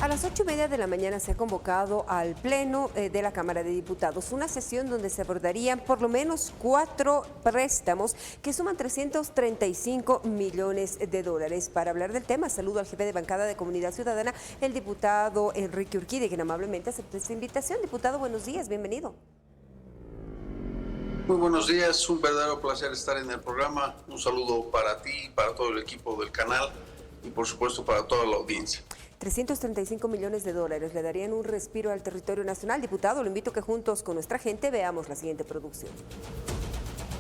A las 8:30 de la mañana se ha convocado al Pleno de la Cámara de Diputados, una sesión donde se abordarían por lo menos 4 préstamos que suman 335 millones de dólares. Para hablar del tema, saludo al jefe de bancada de Comunidad Ciudadana, el diputado Enrique Urquide, quien amablemente aceptó esta invitación. Diputado, buenos días, bienvenido. Muy buenos días, un verdadero placer estar en el programa. Un saludo para ti, para todo el equipo del canal y por supuesto para toda la audiencia. 335 millones de dólares le darían un respiro al territorio nacional. Diputado, lo invito a que juntos con nuestra gente veamos la siguiente producción.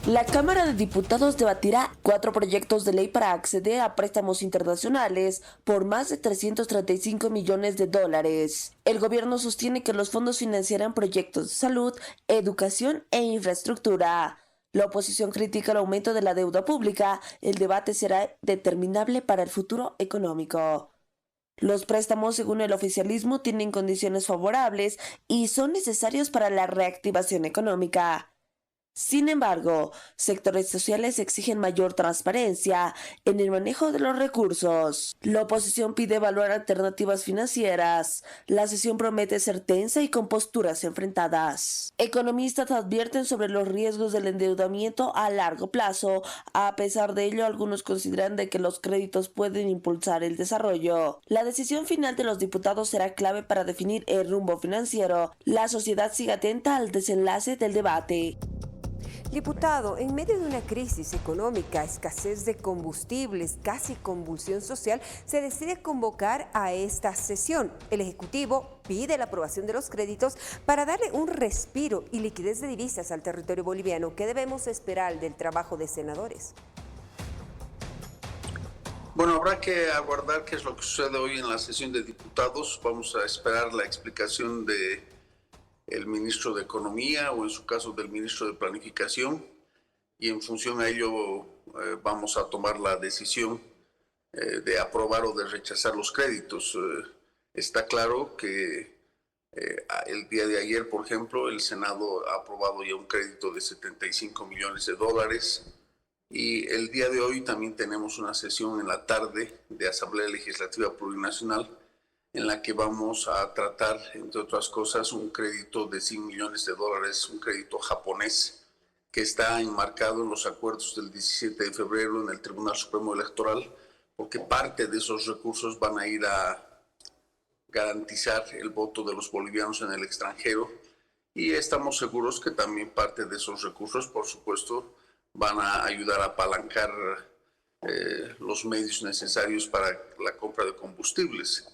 La Cámara de Diputados debatirá 4 proyectos de ley para acceder a préstamos internacionales por más de 335 millones de dólares. El gobierno sostiene que los fondos financiarán proyectos de salud, educación e infraestructura. La oposición critica el aumento de la deuda pública. El debate será determinable para el futuro económico. Los préstamos, según el oficialismo, tienen condiciones favorables y son necesarios para la reactivación económica. Sin embargo, sectores sociales exigen mayor transparencia en el manejo de los recursos. La oposición pide evaluar alternativas financieras. La sesión promete ser tensa y con posturas enfrentadas. Economistas advierten sobre los riesgos del endeudamiento a largo plazo. A pesar de ello, algunos consideran de que los créditos pueden impulsar el desarrollo. La decisión final de los diputados será clave para definir el rumbo financiero. La sociedad sigue atenta al desenlace del debate. Diputado, en medio de una crisis económica, escasez de combustibles, casi convulsión social, se decide convocar a esta sesión. El Ejecutivo pide la aprobación de los créditos para darle un respiro y liquidez de divisas al territorio boliviano. ¿Qué debemos esperar del trabajo de senadores? Bueno, habrá que aguardar qué es lo que sucede hoy en la sesión de diputados. Vamos a esperar la explicación de el ministro de Economía o en su caso del ministro de Planificación y en función a ello vamos a tomar la decisión de aprobar o de rechazar los créditos. Está claro que el día de ayer, por ejemplo, el Senado ha aprobado ya un crédito de 75 millones de dólares y el día de hoy también tenemos una sesión en la tarde de Asamblea Legislativa Plurinacional en la que vamos a tratar, entre otras cosas, un crédito de 100 millones de dólares, un crédito japonés que está enmarcado en los acuerdos del 17 de febrero en el Tribunal Supremo Electoral, porque parte de esos recursos van a ir a garantizar el voto de los bolivianos en el extranjero y estamos seguros que también parte de esos recursos, por supuesto, van a ayudar a apalancar los medios necesarios para la compra de combustibles.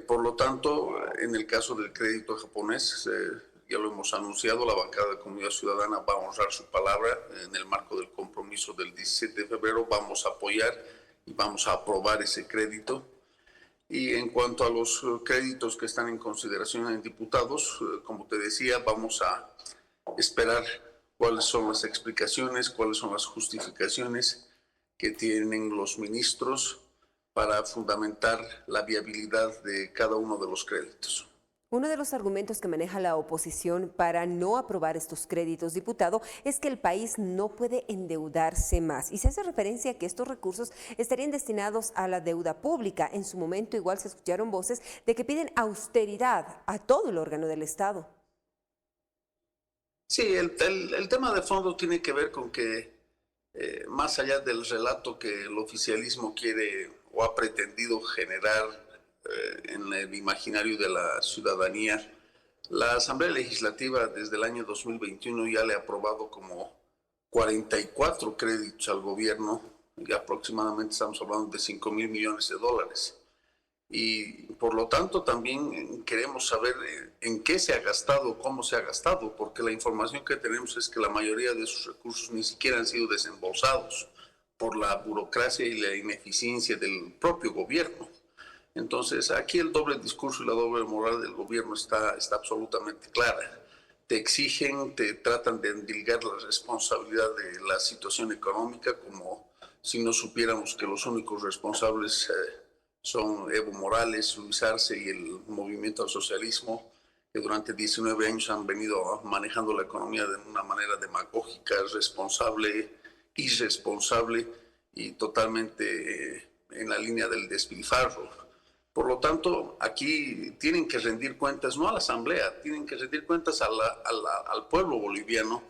Por lo tanto, en el caso del crédito japonés, ya lo hemos anunciado, la bancada de Comunidad Ciudadana va a honrar su palabra en el marco del compromiso del 17 de febrero, vamos a apoyar y vamos a aprobar ese crédito. Y en cuanto a los créditos que están en consideración en diputados, como te decía, vamos a esperar cuáles son las explicaciones, cuáles son las justificaciones que tienen los ministros para fundamentar la viabilidad de cada uno de los créditos. Uno de los argumentos que maneja la oposición para no aprobar estos créditos, diputado, es que el país no puede endeudarse más. Y se hace referencia a que estos recursos estarían destinados a la deuda pública. En su momento igual se escucharon voces de que piden austeridad a todo el órgano del Estado. Sí, el tema de fondo tiene que ver con que más allá del relato que el oficialismo quiere o ha pretendido generar en el imaginario de la ciudadanía, la Asamblea Legislativa desde el año 2021 ya le ha aprobado como 44 créditos al gobierno y aproximadamente estamos hablando de 5,000 millones de dólares. Y por lo tanto también queremos saber en qué se ha gastado, cómo se ha gastado, porque la información que tenemos es que la mayoría de esos recursos ni siquiera han sido desembolsados por la burocracia y la ineficiencia del propio gobierno. Entonces aquí el doble discurso y la doble moral del gobierno está absolutamente clara. Te exigen, te tratan de endilgar la responsabilidad de la situación económica como si no supiéramos que los únicos responsables son Evo Morales, Luis Arce y el movimiento al socialismo, que durante 19 años han venido manejando la economía de una manera demagógica, responsable, irresponsable y totalmente en la línea del despilfarro. Por lo tanto, aquí tienen que rendir cuentas, no a la Asamblea, tienen que rendir cuentas al pueblo boliviano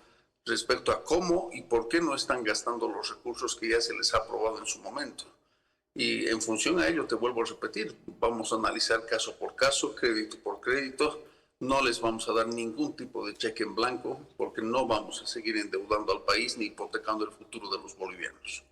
respecto a cómo y por qué no están gastando los recursos que ya se les ha aprobado en su momento. Y en función a ello, te vuelvo a repetir, vamos a analizar caso por caso, crédito por crédito. No les vamos a dar ningún tipo de cheque en blanco porque no vamos a seguir endeudando al país ni hipotecando el futuro de los bolivianos.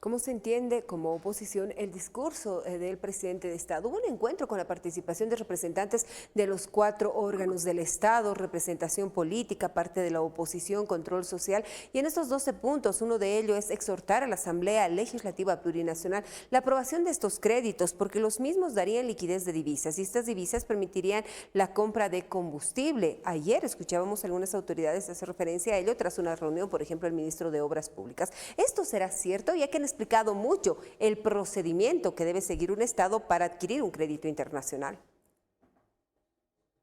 ¿Cómo se entiende como oposición el discurso del presidente de Estado? Hubo un encuentro con la participación de representantes de los 4 órganos del Estado, representación política, parte de la oposición, control social, y en estos 12 puntos, uno de ellos es exhortar a la Asamblea Legislativa Plurinacional la aprobación de estos créditos, porque los mismos darían liquidez de divisas y estas divisas permitirían la compra de combustible. Ayer escuchábamos a algunas autoridades hacer referencia a ello tras una reunión, por ejemplo, el ministro de Obras Públicas. ¿Esto será cierto? Ya que han explicado mucho el procedimiento que debe seguir un Estado para adquirir un crédito internacional.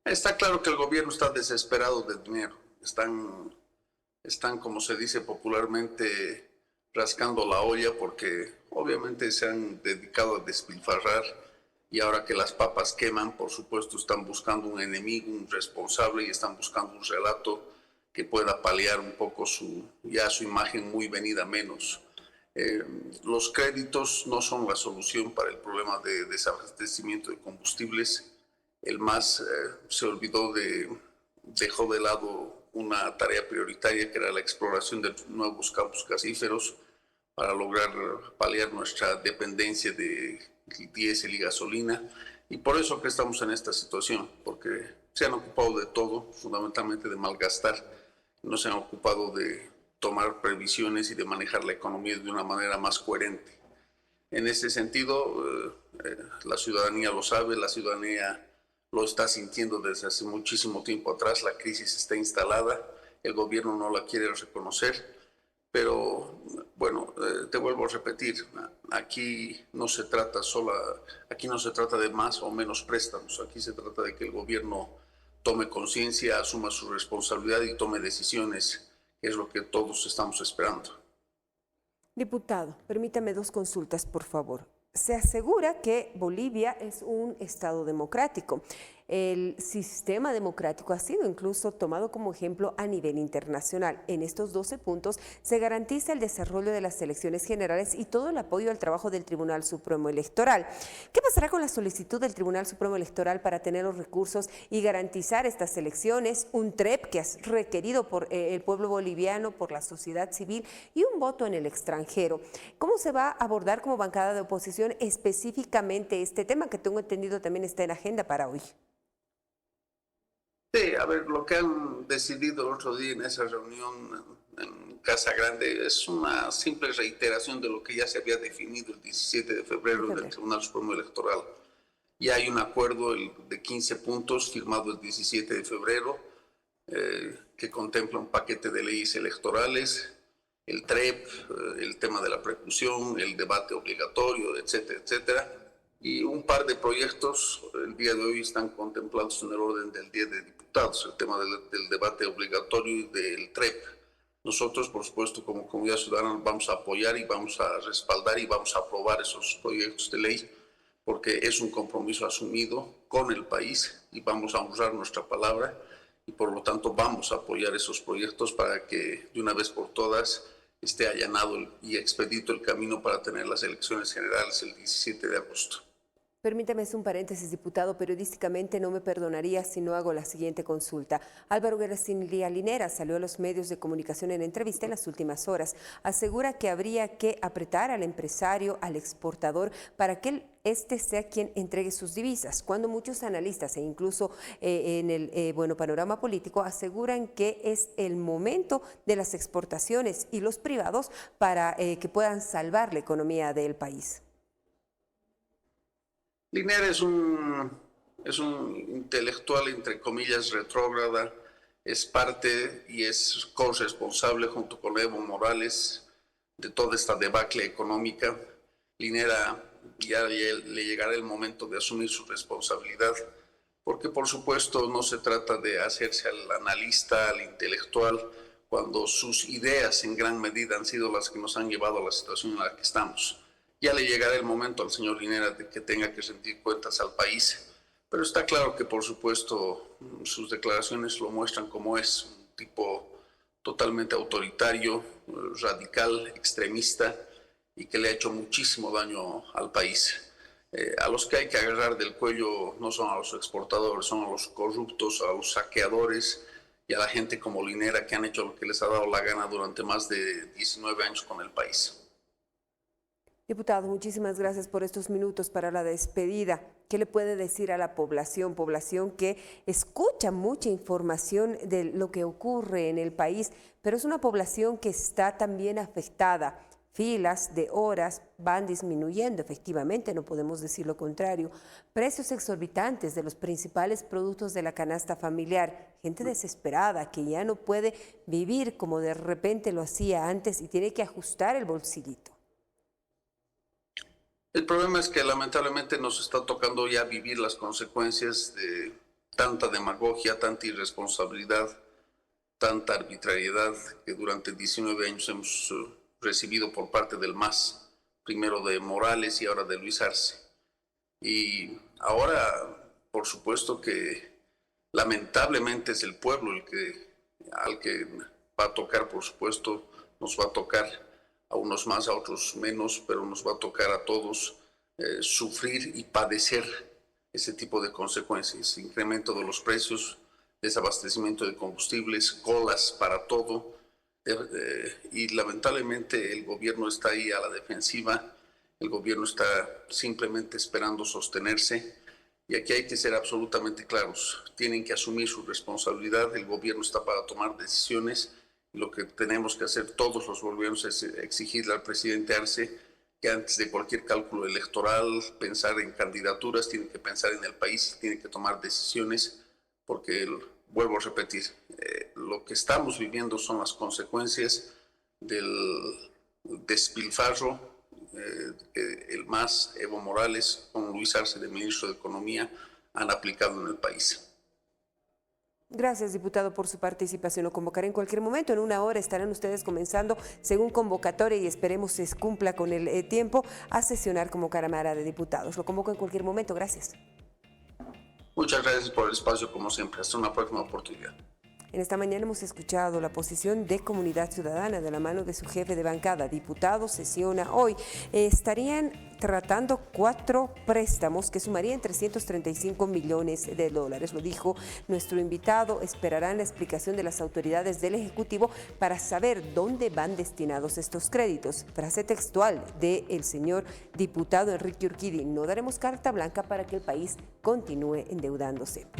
Está claro que el gobierno está desesperado de dinero. Están, como se dice popularmente, rascando la olla porque obviamente se han dedicado a despilfarrar y ahora que las papas queman, por supuesto, están buscando un enemigo, un responsable y están buscando un relato que pueda paliar un poco su imagen muy venida menos. Los créditos no son la solución para el problema de desabastecimiento de combustibles. El MAS dejó de lado una tarea prioritaria que era la exploración de nuevos campos gasíferos para lograr paliar nuestra dependencia de diésel y gasolina. Y por eso que estamos en esta situación, porque se han ocupado de todo, fundamentalmente de malgastar, no se han ocupado de tomar previsiones y de manejar la economía de una manera más coherente. En ese sentido, la ciudadanía lo sabe, la ciudadanía lo está sintiendo desde hace muchísimo tiempo atrás, la crisis está instalada, el gobierno no la quiere reconocer, pero bueno, te vuelvo a repetir, aquí no se trata de más o menos préstamos, aquí se trata de que el gobierno tome conciencia, asuma su responsabilidad y tome decisiones. Es lo que todos estamos esperando. Diputado, permítame 2 consultas, por favor. Se asegura que Bolivia es un Estado democrático. El sistema democrático ha sido incluso tomado como ejemplo a nivel internacional. En estos 12 puntos se garantiza el desarrollo de las elecciones generales y todo el apoyo al trabajo del Tribunal Supremo Electoral. ¿Qué pasará con la solicitud del Tribunal Supremo Electoral para tener los recursos y garantizar estas elecciones? Un TREP que es requerido por el pueblo boliviano, por la sociedad civil y un voto en el extranjero. ¿Cómo se va a abordar como bancada de oposición específicamente este tema que tengo entendido también está en agenda para hoy? Sí, a ver, lo que han decidido el otro día en esa reunión en Casa Grande es una simple reiteración de lo que ya se había definido el 17 de febrero del Tribunal Supremo Electoral. Ya hay un acuerdo de 15 puntos firmado el 17 de febrero que contempla un paquete de leyes electorales, el TREP, el tema de la preclusión, el debate obligatorio, etcétera, etcétera. Y un par de proyectos el día de hoy están contemplados en el orden del día de diputados, el tema del debate obligatorio y del TREP. Nosotros, por supuesto, como comunidad ciudadana, vamos a apoyar y vamos a respaldar y vamos a aprobar esos proyectos de ley, porque es un compromiso asumido con el país y vamos a honrar nuestra palabra y por lo tanto vamos a apoyar esos proyectos para que de una vez por todas esté allanado y expedito el camino para tener las elecciones generales el 17 de agosto. Permítame un paréntesis, diputado. Periodísticamente no me perdonaría si no hago la siguiente consulta. Álvaro García Linera salió a los medios de comunicación en entrevista en las últimas horas. Asegura que habría que apretar al empresario, al exportador, para que este sea quien entregue sus divisas, cuando muchos analistas e incluso en el panorama político aseguran que es el momento de las exportaciones y los privados para que puedan salvar la economía del país. Linera es un intelectual, entre comillas, retrógrada, es parte y es corresponsable junto con Evo Morales de toda esta debacle económica. Linera ya le llegará el momento de asumir su responsabilidad, porque por supuesto no se trata de hacerse al analista, al intelectual, cuando sus ideas en gran medida han sido las que nos han llevado a la situación en la que estamos. Ya le llegará el momento al señor Linera de que tenga que rendir cuentas al país, pero está claro que, por supuesto, sus declaraciones lo muestran como es, un tipo totalmente autoritario, radical, extremista, y que le ha hecho muchísimo daño al país. A los que hay que agarrar del cuello no son a los exportadores, son a los corruptos, a los saqueadores y a la gente como Linera, que han hecho lo que les ha dado la gana durante más de 19 años con el país. Diputado, muchísimas gracias por estos minutos para la despedida. ¿Qué le puede decir a la población? Población que escucha mucha información de lo que ocurre en el país, pero es una población que está también afectada. Filas de horas van disminuyendo, efectivamente, no podemos decir lo contrario. Precios exorbitantes de los principales productos de la canasta familiar. Gente desesperada que ya no puede vivir como de repente lo hacía antes y tiene que ajustar el bolsillito. El problema es que lamentablemente nos está tocando ya vivir las consecuencias de tanta demagogia, tanta irresponsabilidad, tanta arbitrariedad que durante 19 años hemos recibido por parte del MAS, primero de Morales y ahora de Luis Arce. Y ahora, por supuesto que lamentablemente es el pueblo al que va a tocar, por supuesto, nos va a tocar a unos más, a otros menos, pero nos va a tocar a todos sufrir y padecer ese tipo de consecuencias, incremento de los precios, desabastecimiento de combustibles, colas para todo, y lamentablemente el gobierno está ahí a la defensiva, el gobierno está simplemente esperando sostenerse, y aquí hay que ser absolutamente claros, tienen que asumir su responsabilidad, el gobierno está para tomar decisiones. Lo que tenemos que hacer todos los bolivianos es exigirle al presidente Arce que antes de cualquier cálculo electoral, pensar en candidaturas, tiene que pensar en el país, tiene que tomar decisiones, porque, vuelvo a repetir, lo que estamos viviendo son las consecuencias del despilfarro, el MAS, Evo Morales, con Luis Arce de ministro de Economía, han aplicado en el país. Gracias, diputado, por su participación. Lo convocaré en cualquier momento. En una hora estarán ustedes comenzando, según convocatoria, y esperemos se cumpla con el tiempo, a sesionar como Cámara de Diputados. Lo convoco en cualquier momento. Gracias. Muchas gracias por el espacio, como siempre. Hasta una próxima oportunidad. En esta mañana hemos escuchado la posición de Comunidad Ciudadana de la mano de su jefe de bancada. Diputado sesiona hoy. Estarían tratando 4 préstamos que sumarían 335 millones de dólares. Lo dijo nuestro invitado. Esperarán la explicación de las autoridades del Ejecutivo para saber dónde van destinados estos créditos. Frase textual del señor diputado Enrique Urquidi: no daremos carta blanca para que el país continúe endeudándose.